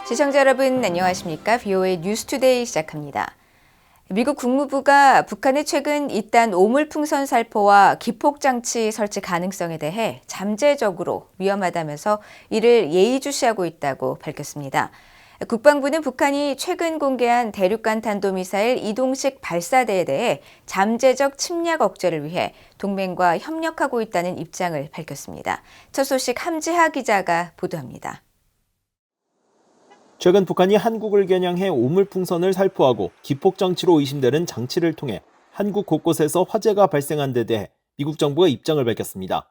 시청자 여러분 안녕하십니까? VOA 뉴스투데이 시작합니다. 미국 국무부가 북한의 최근 잇단 오물풍선 살포와 기폭장치 설치 가능성에 대해 잠재적으로 위험하다면서 이를 예의주시하고 있다고 밝혔습니다. 국방부는 북한이 최근 공개한 대륙간 탄도미사일 이동식 발사대에 대해 잠재적 침략 억제를 위해 동맹과 협력하고 있다는 입장을 밝혔습니다. 첫 소식 함지하 기자가 보도합니다. 최근 북한이 한국을 겨냥해 오물풍선을 살포하고 기폭장치로 의심되는 장치를 통해 한국 곳곳에서 화재가 발생한 데 대해 미국 정부가 입장을 밝혔습니다.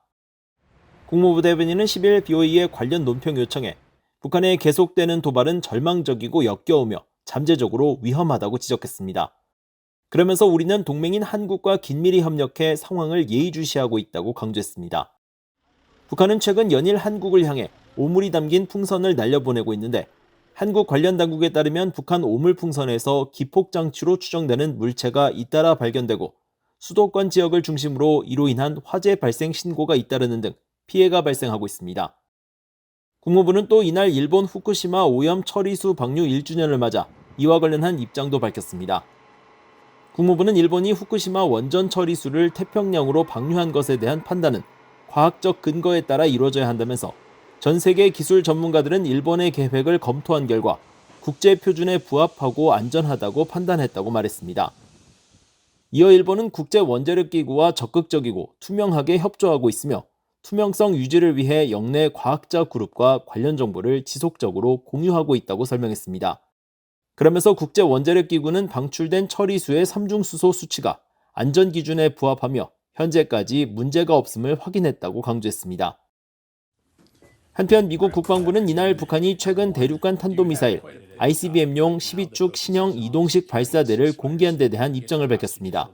국무부 대변인은 10일 BOE의 관련 논평 요청에 북한의 계속되는 도발은 절망적이고 역겨우며 잠재적으로 위험하다고 지적했습니다. 그러면서 우리는 동맹인 한국과 긴밀히 협력해 상황을 예의주시하고 있다고 강조했습니다. 북한은 최근 연일 한국을 향해 오물이 담긴 풍선을 날려보내고 있는데 한국 관련 당국에 따르면 북한 오물풍선에서 기폭장치로 추정되는 물체가 잇따라 발견되고 수도권 지역을 중심으로 이로 인한 화재 발생 신고가 잇따르는 등 피해가 발생하고 있습니다. 국무부는 또 이날 일본 후쿠시마 오염 처리수 방류 1주년을 맞아 이와 관련한 입장도 밝혔습니다. 국무부는 일본이 후쿠시마 원전 처리수를 태평양으로 방류한 것에 대한 판단은 과학적 근거에 따라 이루어져야 한다면서 전 세계 기술 전문가들은 일본의 계획을 검토한 결과 국제 표준에 부합하고 안전하다고 판단했다고 말했습니다. 이어 일본은 국제 원자력 기구와 적극적이고 투명하게 협조하고 있으며 투명성 유지를 위해 영내 과학자 그룹과 관련 정보를 지속적으로 공유하고 있다고 설명했습니다. 그러면서 국제 원자력 기구는 방출된 처리수의 삼중수소 수치가 안전 기준에 부합하며 현재까지 문제가 없음을 확인했다고 강조했습니다. 한편 미국 국방부는 이날 북한이 최근 대륙간 탄도미사일 ICBM용 12축 신형 이동식 발사대를 공개한 데 대한 입장을 밝혔습니다.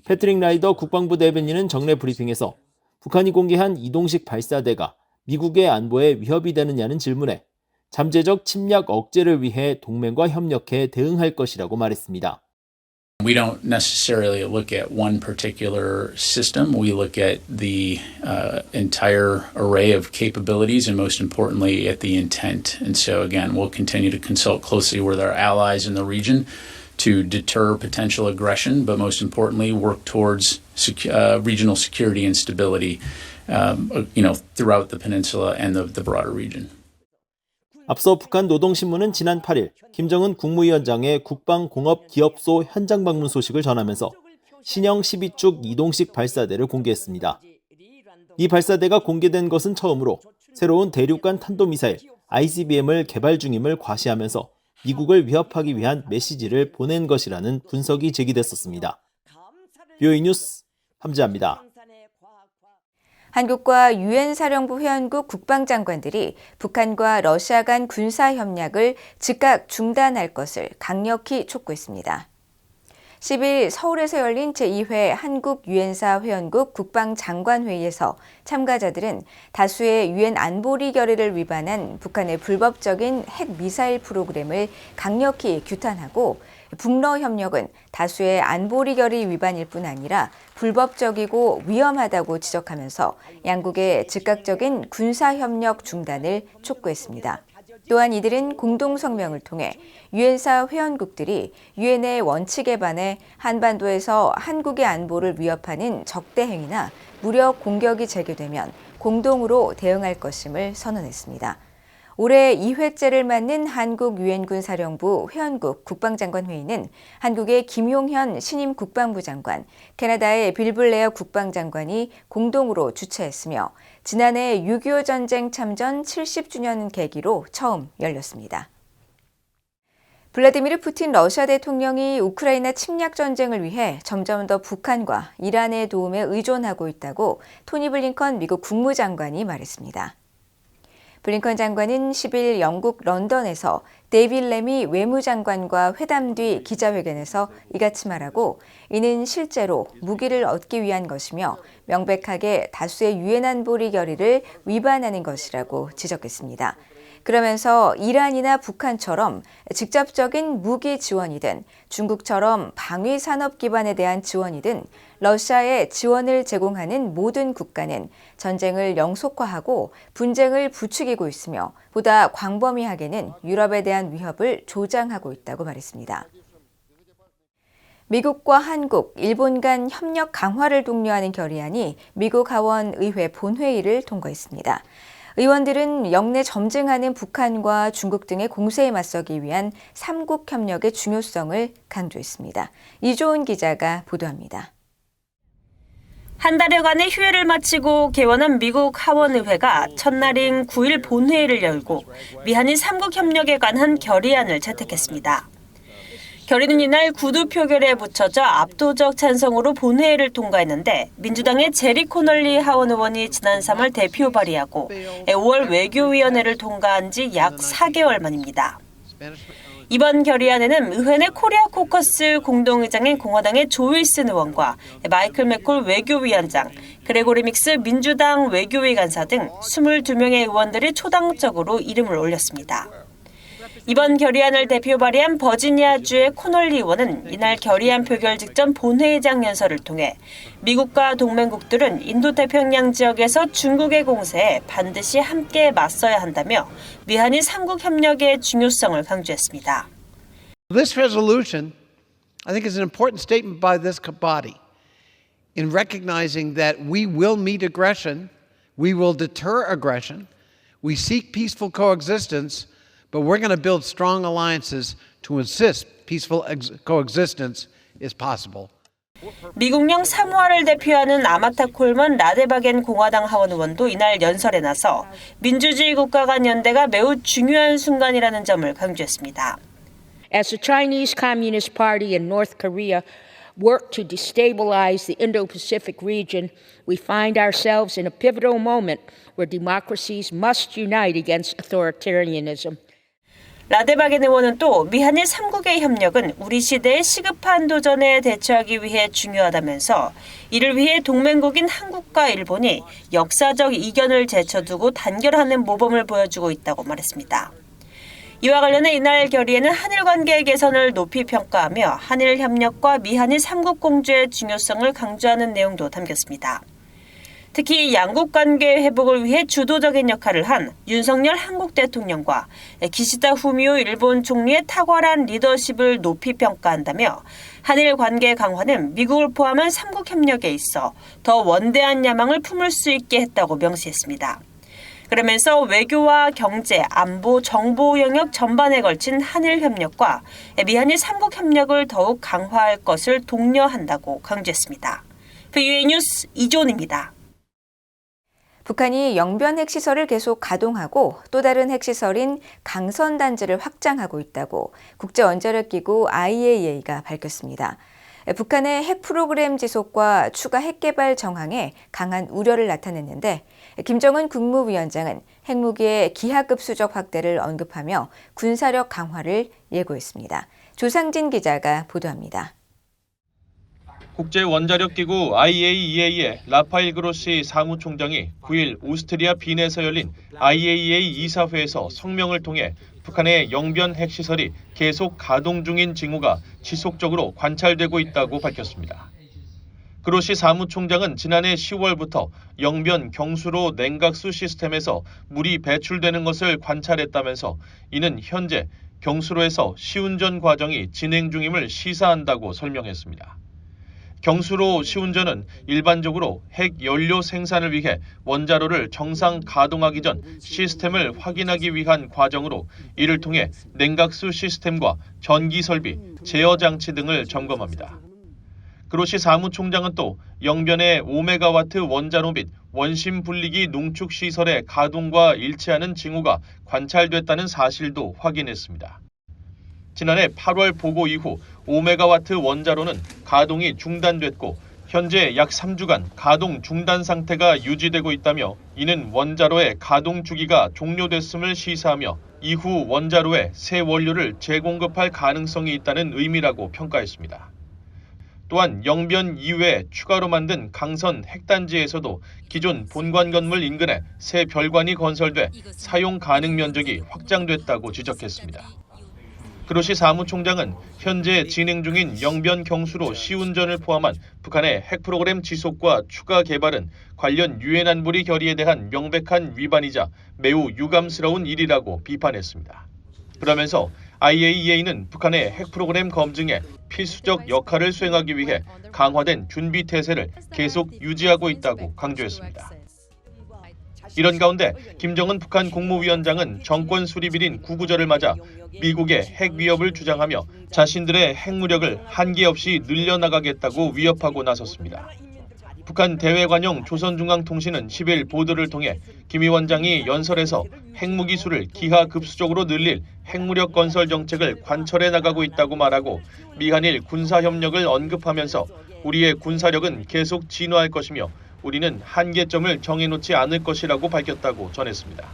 패트릭 라이더 국방부 대변인은 정례 브리핑에서 북한이 공개한 이동식 발사대가 미국의 안보에 위협이 되느냐는 질문에 잠재적 침략 억제를 위해 동맹과 협력해 대응할 것이라고 말했습니다. We don't necessarily look at one particular system. We look at the entire array of capabilities and most importantly at the intent. And so again, we'll continue to consult closely with our allies in the region to deter potential aggression, but most importantly work towards regional security and stability throughout the peninsula and the broader region. 앞서 북한 노동신문은 지난 8일 김정은 국무위원장의 국방공업기업소 현장 방문 소식을 전하면서 신형 12축 이동식 발사대를 공개했습니다. 이 발사대가 공개된 것은 처음으로 새로운 대륙간 탄도미사일 ICBM을 개발 중임을 과시하면서 미국을 위협하기 위한 메시지를 보낸 것이라는 분석이 제기됐었습니다. BOE 뉴스 함지하입니다. 한국과 유엔 사령부 회원국 국방장관들이 북한과 러시아 간 군사 협력을 즉각 중단할 것을 강력히 촉구했습니다. 10일 서울에서 열린 제2회 한국 유엔사 회원국 국방장관회의에서 참가자들은 다수의 유엔 안보리 결의를 위반한 북한의 불법적인 핵미사일 프로그램을 강력히 규탄하고 북러 협력은 다수의 안보리 결의 위반일 뿐 아니라 불법적이고 위험하다고 지적하면서 양국의 즉각적인 군사협력 중단을 촉구했습니다. 또한 이들은 공동성명을 통해 유엔사 회원국들이 유엔의 원칙에 반해 한반도에서 한국의 안보를 위협하는 적대 행위나 무력 공격이 재개되면 공동으로 대응할 것임을 선언했습니다. 올해 2회째를 맞는 한국 유엔군 사령부 회원국 국방장관회의는 한국의 김용현 신임 국방부 장관, 캐나다의 빌 블레어 국방장관이 공동으로 주최했으며 지난해 6.25 전쟁 참전 70주년 계기로 처음 열렸습니다. 블라디미르 푸틴 러시아 대통령이 우크라이나 침략 전쟁을 위해 점점 더 북한과 이란의 도움에 의존하고 있다고 토니 블링컨 미국 국무장관이 말했습니다. 블링컨 장관은 10일 영국 런던에서 데이빗 레미 외무장관과 회담 뒤 기자회견에서 이같이 말하고 이는 실제로 무기를 얻기 위한 것이며 명백하게 다수의 유엔 안보리 결의를 위반하는 것이라고 지적했습니다. 그러면서 이란이나 북한처럼 직접적인 무기 지원이든 중국처럼 방위 산업 기반에 대한 지원이든 러시아에 지원을 제공하는 모든 국가는 전쟁을 영속화하고 분쟁을 부추기고 있으며 보다 광범위하게는 유럽에 대한 위협을 조장하고 있다고 말했습니다. 미국과 한국, 일본 간 협력 강화를 독려하는 결의안이 미국 하원 의회 본회의를 통과했습니다. 의원들은 역내 점증하는 북한과 중국 등의 공세에 맞서기 위한 삼국 협력의 중요성을 강조했습니다. 이조은 기자가 보도합니다. 한 달여간의 휴회를 마치고 개원한 미국 하원의회가 첫날인 9일 본회의를 열고 미한일 삼국 협력에 관한 결의안을 채택했습니다. 결의는 이날 구두 표결에 붙여져 압도적 찬성으로 본회의를 통과했는데 민주당의 제리 코널리 하원 의원이 지난 3월 대표 발의하고 5월 외교위원회를 통과한 지 약 4개월 만입니다. 이번 결의안에는 의회 내 코리아 코커스 공동의장인 공화당의 조 윌슨 의원과 마이클 맥콜 외교위원장, 그레고리 믹스 민주당 외교위 간사 등 22명의 의원들이 초당적으로 이름을 올렸습니다. 이번 결의안을 대표 발의한 버지니아주의 코널리 의원은 이날 결의안 표결 직전 본회의장 연설을 통해 미국과 동맹국들은 인도태평양 지역에서 중국의 공세에 반드시 함께 맞서야 한다며 미한일 삼국 협력의 중요성을 강조했습니다. This resolution, I think, is an important statement by this body in recognizing that we will meet aggression, we will deter aggression, we seek peaceful coexistence, but we're going to build strong alliances to insist peaceful coexistence is possible. 미국령 사모아를 대표하는 아마타 콜먼 라데바겐 공화당 하원 의원도 이날 연설에 나서 민주주의 국가 간 연대가 매우 중요한 순간이라는 점을 강조했습니다. As the Chinese Communist Party and North Korea work to destabilize the Indo-Pacific region, we find ourselves in a pivotal moment where democracies must unite against authoritarianism. 라데바겐 의원은 또 미한일 삼국의 협력은 우리 시대의 시급한 도전에 대처하기 위해 중요하다면서 이를 위해 동맹국인 한국과 일본이 역사적 이견을 제쳐두고 단결하는 모범을 보여주고 있다고 말했습니다. 이와 관련해 이날 결의에는 한일 관계의 개선을 높이 평가하며 한일 협력과 미한일 삼국 공조의 중요성을 강조하는 내용도 담겼습니다. 특히 양국 관계 회복을 위해 주도적인 역할을 한 윤석열 한국 대통령과 기시다 후미오 일본 총리의 탁월한 리더십을 높이 평가한다며 한일 관계 강화는 미국을 포함한 삼국 협력에 있어 더 원대한 야망을 품을 수 있게 했다고 명시했습니다. 그러면서 외교와 경제, 안보, 정보 영역 전반에 걸친 한일 협력과 미한일 삼국 협력을 더욱 강화할 것을 독려한다고 강조했습니다. VOA 뉴스 이조은입니다. 북한이 영변 핵시설을 계속 가동하고 또 다른 핵시설인 강선단지를 확장하고 있다고 국제원자력기구 IAEA가 밝혔습니다. 북한의 핵 프로그램 지속과 추가 핵 개발 정황에 강한 우려를 나타냈는데 김정은 국무위원장은 핵무기의 기하급 수적 확대를 언급하며 군사력 강화를 예고했습니다. 조상진 기자가 보도합니다. 국제원자력기구 IAEA의 라파엘 그로시 사무총장이 9일 오스트리아 빈에서 열린 IAEA 이사회에서 성명을 통해 북한의 영변 핵시설이 계속 가동 중인 징후가 지속적으로 관찰되고 있다고 밝혔습니다. 그로시 사무총장은 지난해 10월부터 영변 경수로 냉각수 시스템에서 물이 배출되는 것을 관찰했다면서 이는 현재 경수로에서 시운전 과정이 진행 중임을 시사한다고 설명했습니다. 경수로 시운전은 일반적으로 핵 연료 생산을 위해 원자로를 정상 가동하기 전 시스템을 확인하기 위한 과정으로 이를 통해 냉각수 시스템과 전기 설비, 제어 장치 등을 점검합니다. 그로시 사무총장은 또 영변의 5메가와트 원자로 및 원심 분리기 농축 시설의 가동과 일치하는 징후가 관찰됐다는 사실도 확인했습니다. 지난해 8월 보고 이후 5메가와트 원자로는 가동이 중단됐고 현재 약 3주간 가동 중단 상태가 유지되고 있다며 이는 원자로의 가동 주기가 종료됐음을 시사하며 이후 원자로에 새 원료를 재공급할 가능성이 있다는 의미라고 평가했습니다. 또한 영변 이외에 추가로 만든 강선 핵단지에서도 기존 본관 건물 인근에 새 별관이 건설돼 사용 가능 면적이 확장됐다고 지적했습니다. 그로시 사무총장은 현재 진행 중인 영변 경수로 시운전을 포함한 북한의 핵 프로그램 지속과 추가 개발은 관련 유엔 안보리 결의에 대한 명백한 위반이자 매우 유감스러운 일이라고 비판했습니다. 그러면서 IAEA는 북한의 핵 프로그램 검증에 필수적 역할을 수행하기 위해 강화된 준비 태세를 계속 유지하고 있다고 강조했습니다. 이런 가운데 김정은 북한 국무위원장은 정권 수립일인 구구절을 맞아 미국의 핵 위협을 주장하며 자신들의 핵무력을 한계 없이 늘려나가겠다고 위협하고 나섰습니다. 북한 대외관용 조선중앙통신은 10일 보도를 통해 김 위원장이 연설에서 핵무기수를 기하급수적으로 늘릴 핵무력 건설 정책을 관철해 나가고 있다고 말하고 미한일 군사협력을 언급하면서 우리의 군사력은 계속 진화할 것이며 우리는 한계점을 정해놓지 않을 것이라고 밝혔다고 전했습니다.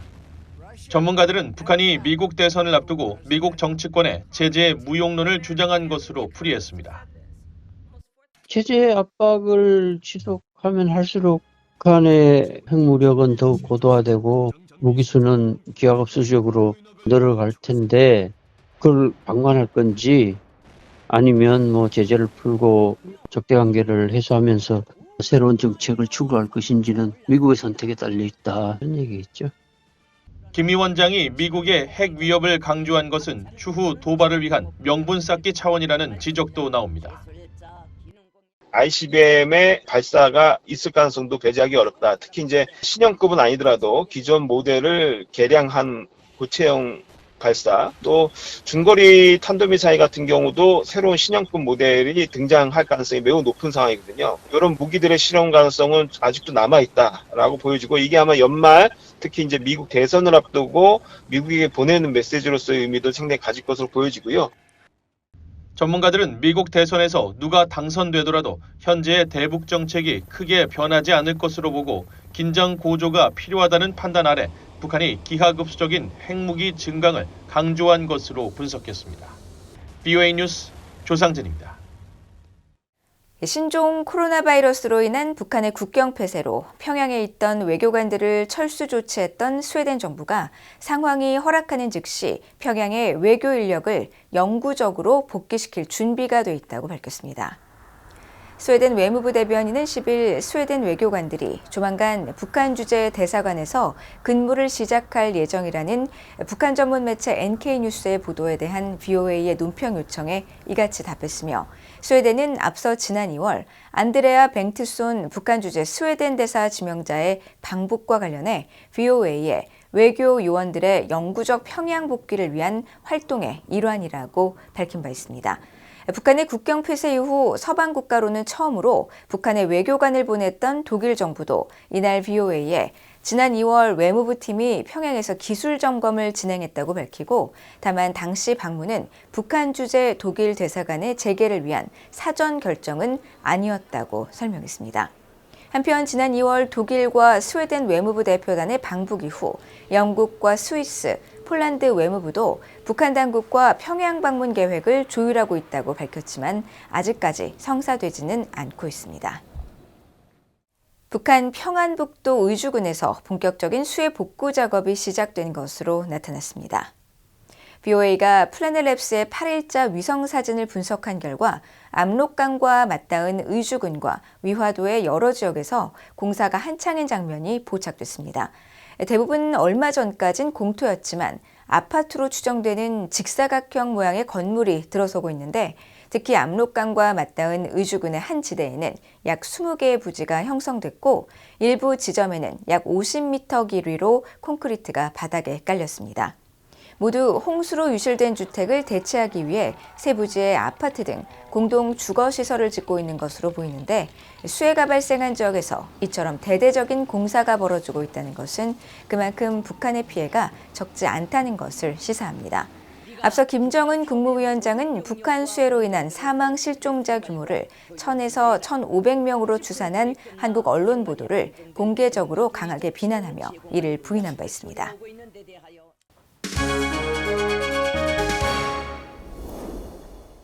전문가들은 북한이 미국 대선을 앞두고 미국 정치권에 제재 무용론을 주장한 것으로 풀이했습니다. 제재 압박을 지속하면 할수록 북한의 핵무력은 더욱 고도화되고 무기수는 기하급수적으로 늘어갈 텐데 그걸 방관할 건지 아니면 제재를 풀고 적대관계를 해소하면서 새로운 정책을 추구할 것인지는 미국의 선택에 달려 있다 이런 얘기겠죠. 김 위원장이 미국의 핵 위협을 강조한 것은 추후 도발을 위한 명분 쌓기 차원이라는 지적도 나옵니다. ICBM의 발사가 있을 가능성도 배제하기 어렵다. 특히 이제 신형급은 아니더라도 기존 모델을 개량한 고체형 발사, 또 중거리 탄도미사일 같은 경우도 새로운 신형급 모델이 등장할 가능성이 매우 높은 상황이거든요. 이런 무기들의 실험 가능성은 아직도 남아있다라고 보여지고 이게 아마 연말 특히 이제 미국 대선을 앞두고 미국에게 보내는 메시지로서의 의미도 상당히 가질 것으로 보여지고요. 전문가들은 미국 대선에서 누가 당선되더라도 현재의 대북 정책이 크게 변하지 않을 것으로 보고 긴장 고조가 필요하다는 판단 아래 북한이 기하급수적인 핵무기 증강을 강조한 것으로 분석했습니다. BOA 뉴스 조상진입니다. 신종 코로나 바이러스로 인한 북한의 국경 폐쇄로 평양에 있던 외교관들을 철수 조치했던 스웨덴 정부가 상황이 허락하는 즉시 평양의 외교 인력을 영구적으로 복귀시킬 준비가 돼 있다고 밝혔습니다. 스웨덴 외무부 대변인은 10일 스웨덴 외교관들이 조만간 북한 주재 대사관에서 근무를 시작할 예정이라는 북한 전문 매체 NK뉴스의 보도에 대한 VOA의 논평 요청에 이같이 답했으며 스웨덴은 앞서 지난 2월 안드레아 뱅트손 북한 주재 스웨덴 대사 지명자의 방북과 관련해 VOA에 외교 요원들의 영구적 평양 복귀를 위한 활동의 일환이라고 밝힌 바 있습니다. 북한의 국경 폐쇄 이후 서방 국가로는 처음으로 북한의 외교관을 보냈던 독일 정부도 이날 VOA에 지난 2월 외무부 팀이 평양에서 기술 점검을 진행했다고 밝히고 다만 당시 방문은 북한 주재 독일 대사관의 재개를 위한 사전 결정은 아니었다고 설명했습니다. 한편 지난 2월 독일과 스웨덴 외무부 대표단의 방북 이후 영국과 스위스, 폴란드 외무부도 북한 당국과 평양 방문 계획을 조율하고 있다고 밝혔지만 아직까지 성사되지는 않고 있습니다. 북한 평안북도 의주군에서 본격적인 수해 복구 작업이 시작된 것으로 나타났습니다. BOA가 플래닛랩스의 8일자 위성 사진을 분석한 결과 압록강과 맞닿은 의주군과 위화도의 여러 지역에서 공사가 한창인 장면이 포착됐습니다. 대부분 얼마 전까진 공터였지만 아파트로 추정되는 직사각형 모양의 건물이 들어서고 있는데 특히 압록강과 맞닿은 의주군의 한 지대에는 약 20개의 부지가 형성됐고 일부 지점에는 약 50m 길이로 콘크리트가 바닥에 깔렸습니다. 모두 홍수로 유실된 주택을 대체하기 위해 세 부지의 아파트 등 공동 주거시설을 짓고 있는 것으로 보이는데 수해가 발생한 지역에서 이처럼 대대적인 공사가 벌어지고 있다는 것은 그만큼 북한의 피해가 적지 않다는 것을 시사합니다. 앞서 김정은 국무위원장은 북한 수해로 인한 사망 실종자 규모를 1000에서 1500명으로 추산한 한국 언론 보도를 공개적으로 강하게 비난하며 이를 부인한 바 있습니다.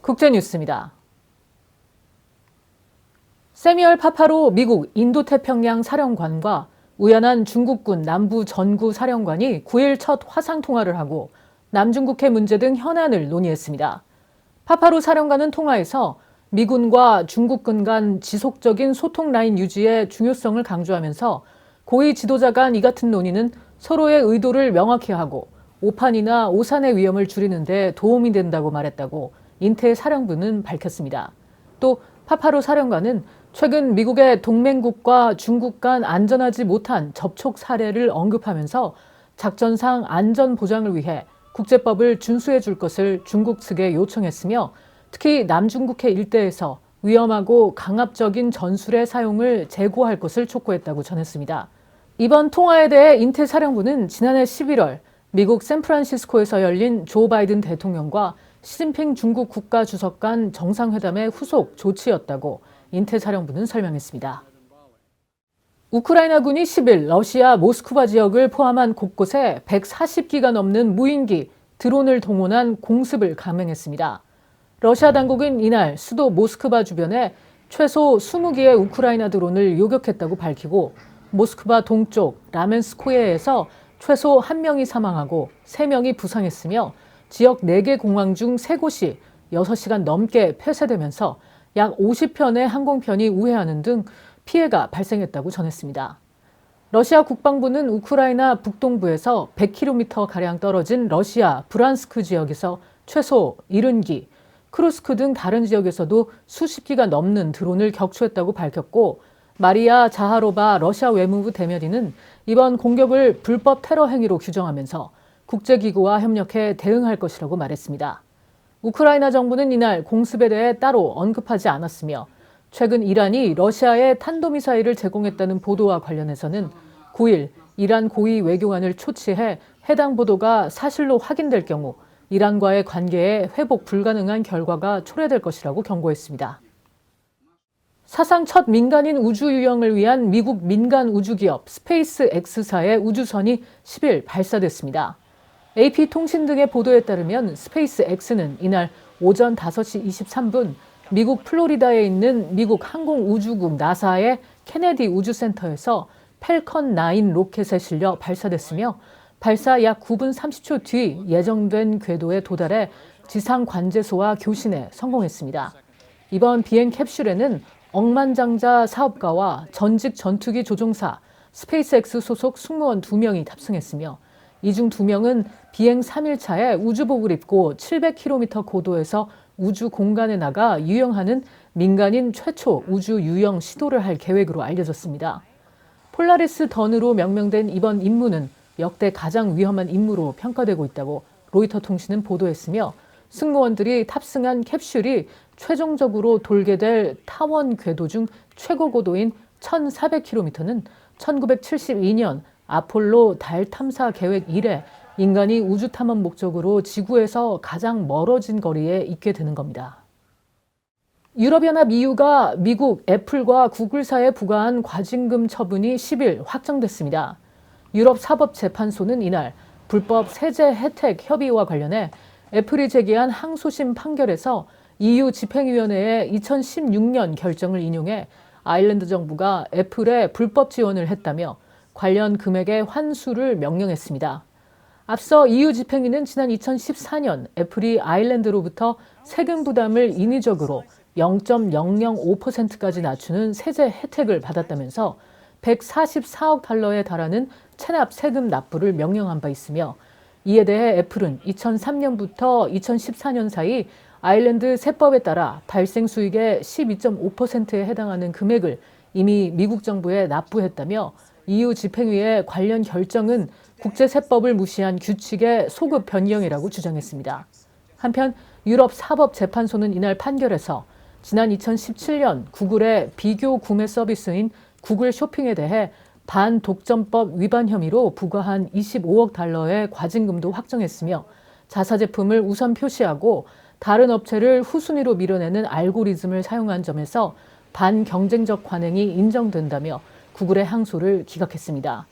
국제뉴스입니다. 세미얼 파파로 미국 인도태평양 사령관과 우연한 중국군 남부 전구 사령관이 9일 첫 화상통화를 하고 남중국해 문제 등 현안을 논의했습니다. 파파로 사령관은 통화에서 미군과 중국군 간 지속적인 소통 라인 유지의 중요성을 강조하면서 고위 지도자 간 이 같은 논의는 서로의 의도를 명확히 하고 오판이나 오산의 위험을 줄이는 데 도움이 된다고 말했다고 인태 사령부는 밝혔습니다. 또 파파로 사령관은 최근 미국의 동맹국과 중국 간 안전하지 못한 접촉 사례를 언급하면서 작전상 안전 보장을 위해 국제법을 준수해 줄 것을 중국 측에 요청했으며 특히 남중국해 일대에서 위험하고 강압적인 전술의 사용을 제고할 것을 촉구했다고 전했습니다. 이번 통화에 대해 인태 사령부는 지난해 11월 미국 샌프란시스코에서 열린 조 바이든 대통령과 시진핑 중국 국가주석 간 정상회담의 후속 조치였다고 인태 사령부는 설명했습니다. 우크라이나군이 10일 러시아 모스크바 지역을 포함한 곳곳에 140기가 넘는 무인기, 드론을 동원한 공습을 감행했습니다. 러시아 당국은 이날 수도 모스크바 주변에 최소 20기의 우크라이나 드론을 요격했다고 밝히고 모스크바 동쪽 라멘스코예에서 최소 1명이 사망하고 3명이 부상했으며 지역 4개 공항 중 3곳이 6시간 넘게 폐쇄되면서 약 50편의 항공편이 우회하는 등 피해가 발생했다고 전했습니다. 러시아 국방부는 우크라이나 북동부에서 100km가량 떨어진 러시아 브란스크 지역에서 최소 70기, 크루스크 등 다른 지역에서도 수십 기가 넘는 드론을 격추했다고 밝혔고 마리아 자하로바 러시아 외무부 대변인은 이번 공격을 불법 테러 행위로 규정하면서 국제기구와 협력해 대응할 것이라고 말했습니다. 우크라이나 정부는 이날 공습에 대해 따로 언급하지 않았으며 최근 이란이 러시아에 탄도미사일을 제공했다는 보도와 관련해서는 9일 이란 고위 외교관을 초치해 해당 보도가 사실로 확인될 경우 이란과의 관계에 회복 불가능한 결과가 초래될 것이라고 경고했습니다. 사상 첫 민간인 우주 유영을 위한 미국 민간 우주기업 스페이스 X사의 우주선이 10일 발사됐습니다. AP통신 등의 보도에 따르면 스페이스 X는 이날 오전 5시 23분 미국 플로리다에 있는 미국 항공우주국 나사의 케네디 우주센터에서 펠컨 9 로켓에 실려 발사됐으며 발사 약 9분 30초 뒤 예정된 궤도에 도달해 지상 관제소와 교신에 성공했습니다. 이번 비행 캡슐에는 억만장자 사업가와 전직 전투기 조종사, 스페이스X 소속 승무원 2명이 탑승했으며 이 중 2명은 비행 3일차에 우주복을 입고 700km 고도에서 우주 공간에 나가 유영하는 민간인 최초 우주 유영 시도를 할 계획으로 알려졌습니다. 폴라리스 던으로 명명된 이번 임무는 역대 가장 위험한 임무로 평가되고 있다고 로이터 통신은 보도했으며 승무원들이 탑승한 캡슐이 최종적으로 돌게 될 타원 궤도 중 최고 고도인 1,400km는 1972년 아폴로 달 탐사 계획 이래 인간이 우주 탐험 목적으로 지구에서 가장 멀어진 거리에 있게 되는 겁니다. 유럽연합 EU가 미국 애플과 구글사에 부과한 과징금 처분이 10일 확정됐습니다. 유럽사법재판소는 이날 불법 세제 혜택 협의와 관련해 애플이 제기한 항소심 판결에서 EU 집행위원회의 2016년 결정을 인용해 아일랜드 정부가 애플에 불법 지원을 했다며 관련 금액의 환수를 명령했습니다. 앞서 EU 집행위는 지난 2014년 애플이 아일랜드로부터 세금 부담을 인위적으로 0.005%까지 낮추는 세제 혜택을 받았다면서 144억 달러에 달하는 체납 세금 납부를 명령한 바 있으며 이에 대해 애플은 2003년부터 2014년 사이 아일랜드 세법에 따라 발생 수익의 12.5%에 해당하는 금액을 이미 미국 정부에 납부했다며 EU 집행위의 관련 결정은 국제세법을 무시한 규칙의 소급 변경이라고 주장했습니다. 한편 유럽사법재판소는 이날 판결에서 지난 2017년 구글의 비교 구매 서비스인 구글 쇼핑에 대해 반독점법 위반 혐의로 부과한 25억 달러의 과징금도 확정했으며 자사 제품을 우선 표시하고 다른 업체를 후순위로 밀어내는 알고리즘을 사용한 점에서 반경쟁적 관행이 인정된다며 구글의 항소를 기각했습니다.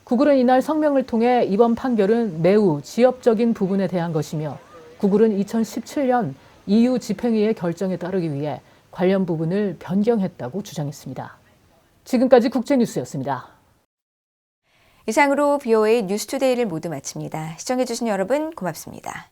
구글은 이날 성명을 통해 이번 판결은 매우 지엽적인 부분에 대한 것이며 구글은 2017년 EU 집행위의 결정에 따르기 위해 관련 부분을 변경했다고 주장했습니다. 지금까지 국제뉴스였습니다. 이상으로 BOA 뉴스투데이를 모두 마칩니다. 시청해주신 여러분 고맙습니다.